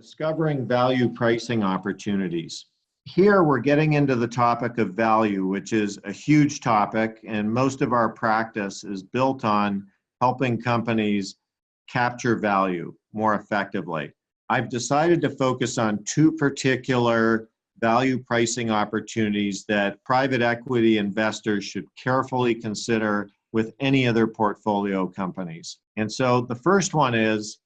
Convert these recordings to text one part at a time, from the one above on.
Discovering value pricing opportunities. Here we're getting into the topic of value, which is a huge topic, and most of our practice is built on helping companies capture value more effectively. I've decided to focus on two particular value pricing opportunities that private equity investors should carefully consider with any other portfolio companies. And so the first one is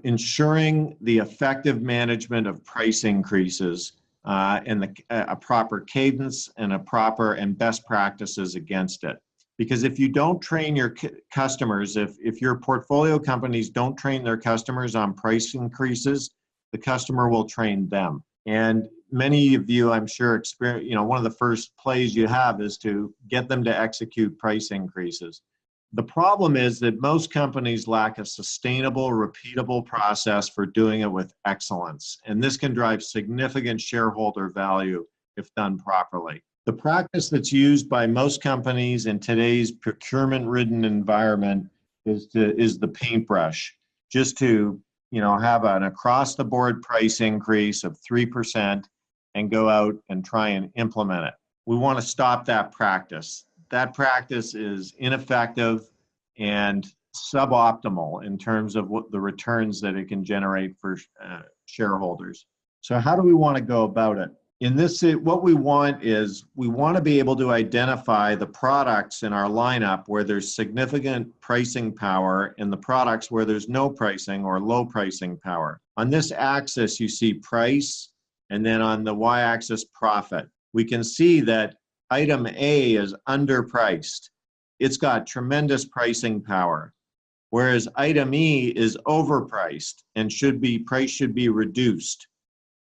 ensuring the effective management of price increases and a proper cadence and a proper and best practices against it. Because if you don't train your customers, if your portfolio companies don't train their customers on price increases, the customer will train them. And many of you, I'm sure, experience, one of the first plays you have is to get them to execute price increases. The problem is that most companies lack a sustainable, repeatable process for doing it with excellence. And this can drive significant shareholder value if done properly. The practice that's used by most companies in today's procurement-ridden environment is the paintbrush, just to have an across-the-board price increase of 3% and go out and try and implement it. We want to stop that practice. That practice is ineffective and suboptimal in terms of what the returns that it can generate for shareholders. So how do we want to go about it? In this, what we want to be able to identify the products in our lineup where there's significant pricing power and the products where there's no pricing or low pricing power. On this axis, you see price, and then on the y-axis, profit. We can see that item A is underpriced. It's got tremendous pricing power, whereas item E is overpriced and price should be reduced.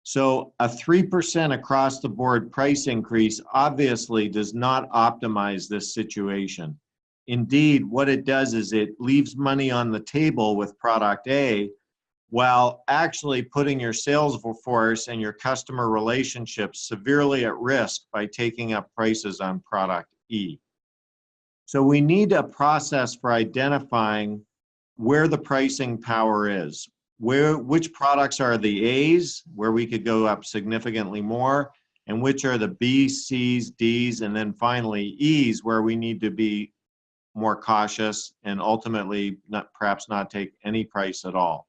So a 3% across the board price increase obviously does not optimize this situation. Indeed, what it does is it leaves money on the table with product A, while actually putting your sales force and your customer relationships severely at risk by taking up prices on product E. So we need a process for identifying where the pricing power is, which products are the A's, where we could go up significantly more, and which are the B's, C's, D's, and then finally E's, where we need to be more cautious and ultimately perhaps not take any price at all.